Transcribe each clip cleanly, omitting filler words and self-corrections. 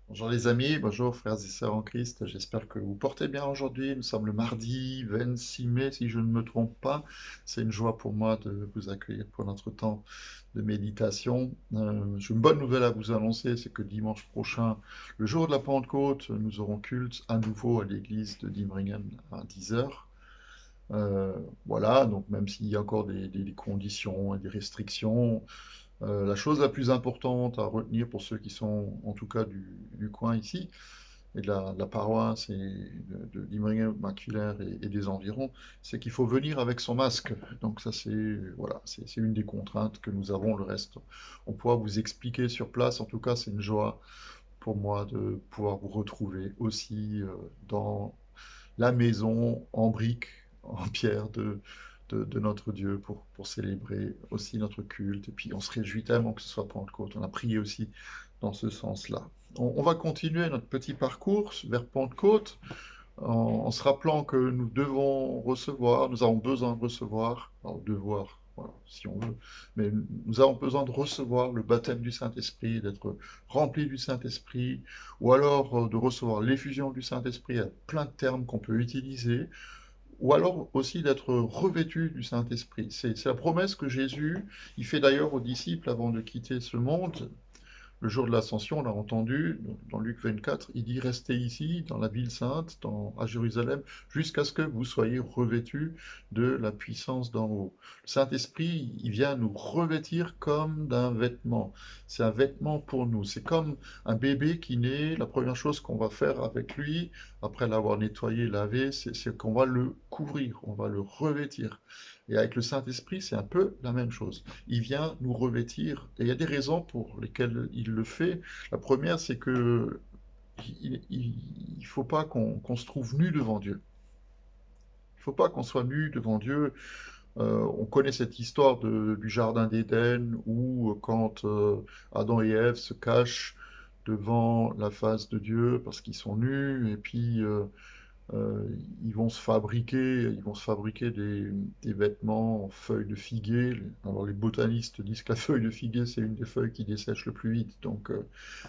Bonjour les amis, bonjour frères et sœurs en Christ, j'espère que vous portez bien aujourd'hui. Nous sommes le mardi 26 mai si je ne me trompe pas. C'est une joie pour moi de vous accueillir pour notre temps de méditation. J'ai une bonne nouvelle à vous annoncer, c'est que dimanche prochain, le jour de la Pentecôte, nous aurons culte à nouveau à l'église de Dimringen à 10 heures. Voilà, donc même s'il y a encore des conditions et des restrictions, la chose la plus importante à retenir pour ceux qui sont en tout cas du coin ici, et de la paroisse et de l'Imrigen maculaire et des environs, c'est qu'il faut venir avec son masque. Donc ça c'est voilà, c'est une des contraintes que nous avons. Le reste, on pourra vous expliquer sur place. En tout cas, c'est une joie pour moi de pouvoir vous retrouver aussi dans la maison en briques, en pierre de notre Dieu pour célébrer aussi notre culte. Et puis on se réjouit tellement que ce soit Pentecôte. On a prié aussi dans ce sens-là. On va continuer notre petit parcours vers Pentecôte en se rappelant que nous devons recevoir, nous avons besoin de recevoir, alors devoir, voilà, si on veut, mais nous avons besoin de recevoir le baptême du Saint-Esprit, d'être rempli du Saint-Esprit, ou alors de recevoir l'effusion du Saint-Esprit, il y a plein de termes qu'on peut utiliser, ou alors aussi d'être revêtu du Saint-Esprit. C'est la promesse que Jésus, il fait d'ailleurs aux disciples avant de quitter ce monde. Le jour de l'ascension, on l'a entendu dans Luc 24, il dit restez ici, dans la ville sainte, à Jérusalem, jusqu'à ce que vous soyez revêtus de la puissance d'en haut. Le Saint-Esprit, il vient nous revêtir comme d'un vêtement. C'est un vêtement pour nous. C'est comme un bébé qui naît. La première chose qu'on va faire avec lui, après l'avoir nettoyé, lavé, c'est qu'on va le couvrir, on va le revêtir. Et avec le Saint-Esprit, c'est un peu la même chose. Il vient nous revêtir. Et il y a des raisons pour lesquelles il le fait. La première, c'est que il ne faut pas qu'on se trouve nu devant Dieu. Il ne faut pas qu'on soit nu devant Dieu. On connaît cette histoire du Jardin d'Éden où quand Adam et Ève se cachent devant la face de Dieu parce qu'ils sont nus et puis euh, ils vont se fabriquer des vêtements en feuilles de figuier. Alors les botanistes disent que la feuille de figuier, c'est une des feuilles qui dessèche le plus vite, donc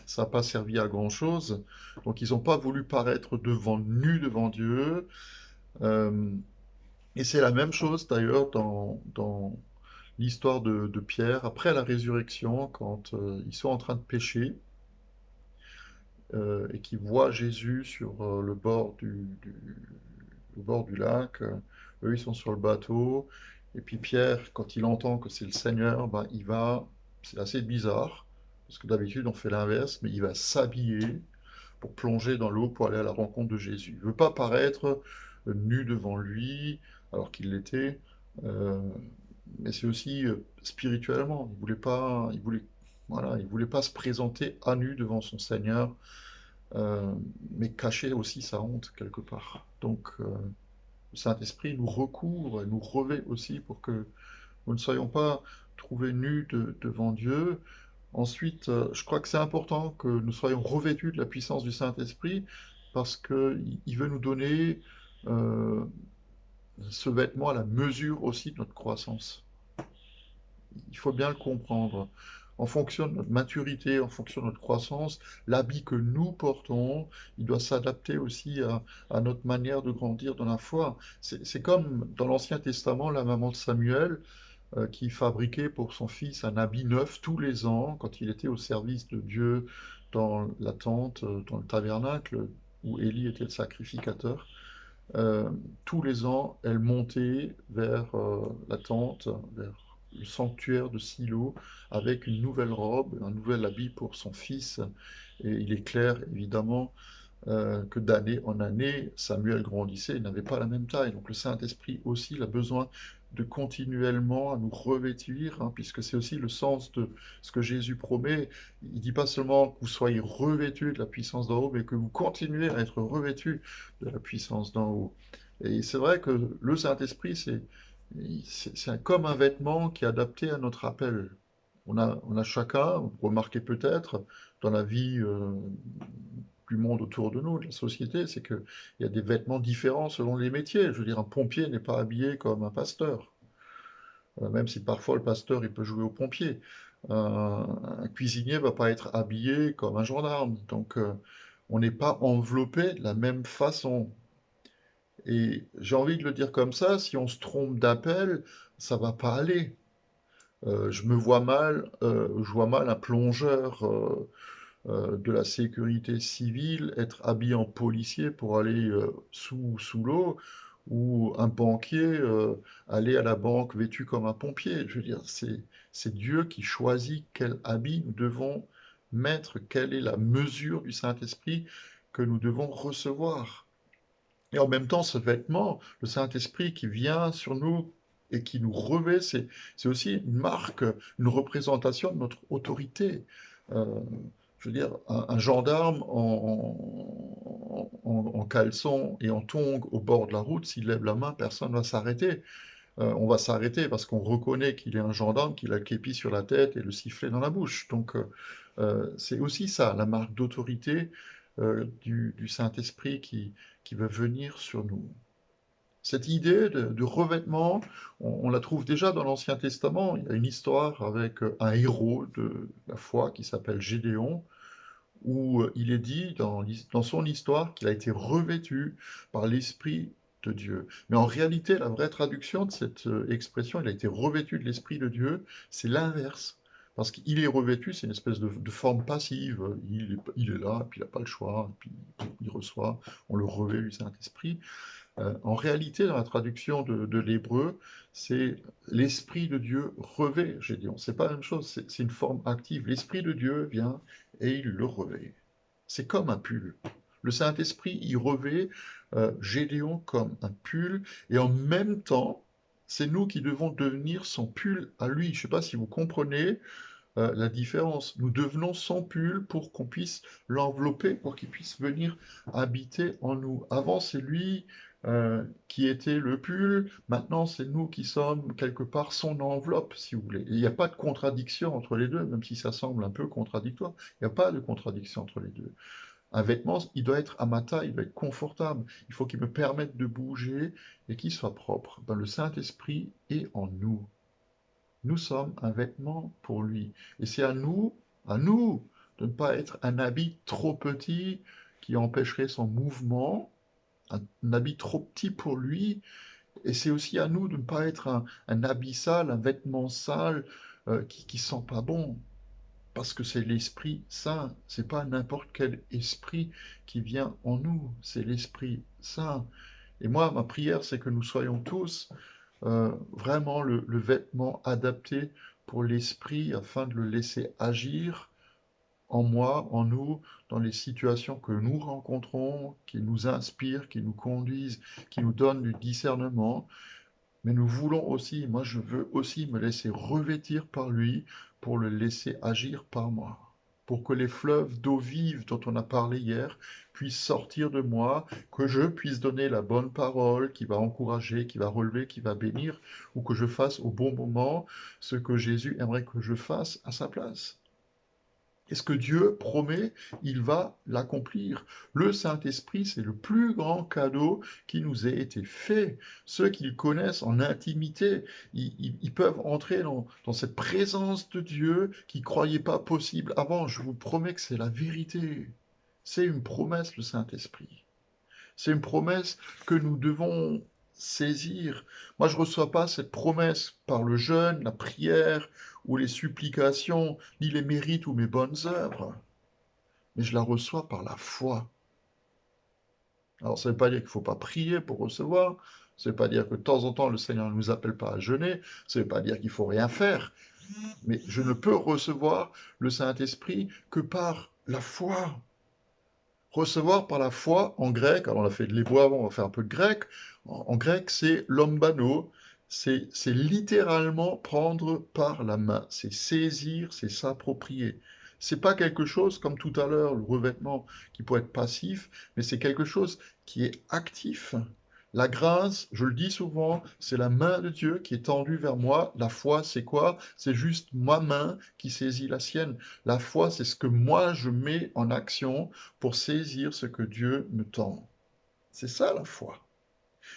ça n'a pas servi à grand-chose. Donc ils n'ont pas voulu paraître nus devant Dieu. Euh, et c'est la même chose d'ailleurs dans l'histoire de Pierre, après la résurrection, quand ils sont en train de pêcher et qu'ils voient Jésus sur le bord du lac. Eux, ils sont sur le bateau. Et puis Pierre, quand il entend que c'est le Seigneur, ben, il va, c'est assez bizarre, parce que d'habitude on fait l'inverse, mais il va s'habiller pour plonger dans l'eau pour aller à la rencontre de Jésus. Il ne veut pas paraître nu devant lui, alors qu'il l'était, euh, mais c'est aussi spirituellement. Voilà, il voulait pas se présenter à nu devant son Seigneur, euh, mais cacher aussi sa honte quelque part. Donc, le Saint-Esprit nous recouvre et nous revêt aussi pour que nous ne soyons pas trouvés nus devant Dieu. Ensuite, je crois que c'est important que nous soyons revêtus de la puissance du Saint-Esprit parce qu'il veut nous donner euh, ce vêtement à la mesure aussi de notre croissance. Il faut bien le comprendre. En fonction de notre maturité, en fonction de notre croissance, l'habit que nous portons, il doit s'adapter aussi à notre manière de grandir dans la foi. C'est comme dans l'Ancien Testament, la maman de Samuel, qui fabriquait pour son fils un habit neuf tous les ans, quand il était au service de Dieu dans la tente, dans le tabernacle, où Élie était le sacrificateur. Euh, Tous les ans, elle montait vers la tente, vers le sanctuaire de Silo, avec une nouvelle robe, un nouvel habit pour son fils. Et il est clair, évidemment, que d'année en année, Samuel grandissait, il n'avait pas la même taille. Donc le Saint-Esprit aussi, il a besoin de continuellement à nous revêtir, hein, puisque c'est aussi le sens de ce que Jésus promet. Il ne dit pas seulement que vous soyez revêtus de la puissance d'en haut, mais que vous continuez à être revêtus de la puissance d'en haut. Et c'est vrai que le Saint-Esprit, c'est comme un vêtement qui est adapté à notre appel. On a chacun, vous remarquez peut-être, dans la vie du monde autour de nous, de la société, c'est qu'il y a des vêtements différents selon les métiers. Je veux dire, un pompier n'est pas habillé comme un pasteur, même si parfois le pasteur il peut jouer au pompier. Un cuisinier ne va pas être habillé comme un gendarme. Donc, on n'est pas enveloppé de la même façon. Et j'ai envie de le dire comme ça, si on se trompe d'appel, ça va pas aller. Je vois mal un plongeur de la sécurité civile être habillé en policier pour aller sous l'eau, ou un banquier aller à la banque vêtu comme un pompier. Je veux dire, c'est Dieu qui choisit quel habit nous devons mettre, quelle est la mesure du Saint-Esprit que nous devons recevoir. Et en même temps, ce vêtement, le Saint-Esprit qui vient sur nous et qui nous revêt, c'est aussi une marque, une représentation de notre autorité. Euh, je veux dire, un gendarme en caleçon et en tongs au bord de la route, s'il lève la main, personne ne va s'arrêter. On va s'arrêter parce qu'on reconnaît qu'il est un gendarme, qu'il a le képi sur la tête et le sifflet dans la bouche. Donc, c'est aussi ça, la marque d'autorité du Saint-Esprit qui veut venir sur nous. Cette idée de revêtement, on la trouve déjà dans l'Ancien Testament. Il y a une histoire avec un héros de la foi qui s'appelle Gédéon, où il est dit dans son histoire qu'il a été revêtu par l'Esprit de Dieu. Mais en réalité, la vraie traduction de cette expression, il a été revêtu de l'Esprit de Dieu, c'est l'inverse. Parce qu'il est revêtu, c'est une espèce de forme passive. Il est là, et puis il n'a pas le choix, et puis il reçoit, on le revêt du Saint-Esprit. En réalité, dans la traduction de l'hébreu, c'est l'Esprit de Dieu revêt Gédéon. C'est pas la même chose, c'est une forme active. L'Esprit de Dieu vient et il le revêt. C'est comme un pull. Le Saint-Esprit, il revêt Gédéon comme un pull, et en même temps, c'est nous qui devons devenir son pull à lui. Je ne sais pas si vous comprenez la différence. Nous devenons son pull pour qu'on puisse l'envelopper, pour qu'il puisse venir habiter en nous. Avant, c'est lui qui était le pull, maintenant c'est nous qui sommes quelque part son enveloppe, si vous voulez. Il n'y a pas de contradiction entre les deux, même si ça semble un peu contradictoire. Il n'y a pas de contradiction entre les deux. Un vêtement, il doit être à ma taille, il doit être confortable, il faut qu'il me permette de bouger et qu'il soit propre. Ben, le Saint-Esprit est en nous. Nous sommes un vêtement pour lui. Et c'est à nous, de ne pas être un habit trop petit qui empêcherait son mouvement, un habit trop petit pour lui. Et c'est aussi à nous de ne pas être un habit sale, un vêtement sale qui sent pas bon. Parce que c'est l'Esprit Saint, c'est pas n'importe quel esprit qui vient en nous, c'est l'Esprit Saint. Et moi, ma prière, c'est que nous soyons tous vraiment le vêtement adapté pour l'esprit afin de le laisser agir en moi, en nous, dans les situations que nous rencontrons, qui nous inspirent, qui nous conduisent, qui nous donnent du discernement. Mais nous voulons aussi, moi je veux aussi me laisser revêtir par lui pour le laisser agir par moi. Pour que les fleuves d'eau vive dont on a parlé hier puissent sortir de moi, que je puisse donner la bonne parole qui va encourager, qui va relever, qui va bénir, ou que je fasse au bon moment ce que Jésus aimerait que je fasse à sa place. Et ce que Dieu promet, il va l'accomplir. Le Saint-Esprit, c'est le plus grand cadeau qui nous ait été fait. Ceux qui le connaissent en intimité, ils peuvent entrer dans cette présence de Dieu qui ne croyaient pas possible avant. Je vous promets que c'est la vérité. C'est une promesse, le Saint-Esprit. C'est une promesse que nous devons saisir. Moi, je ne reçois pas cette promesse par le jeûne, la prière ou les supplications, ni les mérites ou mes bonnes œuvres, mais je la reçois par la foi. Alors, ça ne veut pas dire qu'il ne faut pas prier pour recevoir, ça ne veut pas dire que de temps en temps le Seigneur ne nous appelle pas à jeûner, ça ne veut pas dire qu'il ne faut rien faire, mais je ne peux recevoir le Saint-Esprit que par la foi. Recevoir par la foi en grec, alors on a fait de l'hébreu avant, on va faire un peu de grec. En grec, c'est lombano, c'est littéralement prendre par la main, c'est saisir, c'est s'approprier. C'est pas quelque chose comme tout à l'heure, le revêtement qui pourrait être passif, mais c'est quelque chose qui est actif. La grâce, je le dis souvent, c'est la main de Dieu qui est tendue vers moi. La foi, c'est quoi? C'est juste ma main qui saisit la sienne. La foi, c'est ce que moi je mets en action pour saisir ce que Dieu me tend. C'est ça la foi.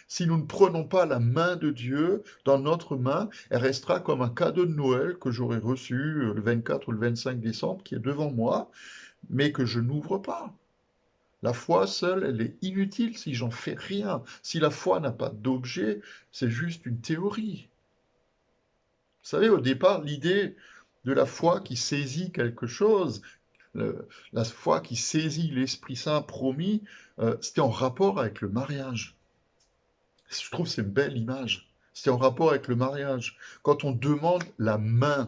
Si nous ne prenons pas la main de Dieu dans notre main, elle restera comme un cadeau de Noël que j'aurai reçu le 24 ou le 25 décembre, qui est devant moi, mais que je n'ouvre pas. La foi seule, elle est inutile si j'en fais rien. Si la foi n'a pas d'objet, c'est juste une théorie. Vous savez, au départ, l'idée de la foi qui saisit quelque chose, la foi qui saisit l'Esprit Saint promis, c'était en rapport avec le mariage. Je trouve que c'est une belle image. C'était en rapport avec le mariage. Quand on demande la main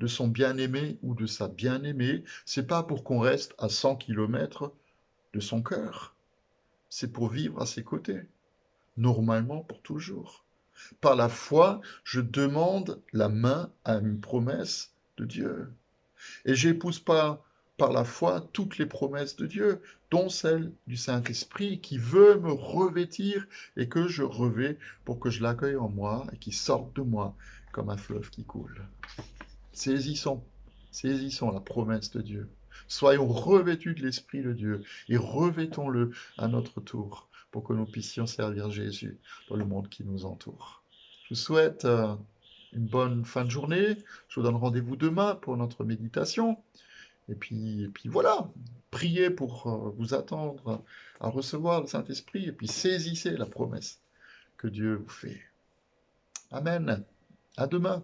de son bien-aimé ou de sa bien-aimée, c'est pas pour qu'on reste à 100 kilomètres de son cœur. C'est pour vivre à ses côtés. Normalement pour toujours. Par la foi, je demande la main à une promesse de Dieu. Et j'épouse pas par la foi toutes les promesses de Dieu, dont celle du Saint-Esprit qui veut me revêtir et que je revais pour que je l'accueille en moi et qui sorte de moi comme un fleuve qui coule. Saisissons, saisissons la promesse de Dieu. Soyons revêtus de l'Esprit de Dieu et revêtons-le à notre tour pour que nous puissions servir Jésus dans le monde qui nous entoure. Je vous souhaite une bonne fin de journée. Je vous donne rendez-vous demain pour notre méditation. Et puis voilà, priez pour vous attendre à recevoir le Saint-Esprit et puis saisissez la promesse que Dieu vous fait. Amen. À demain.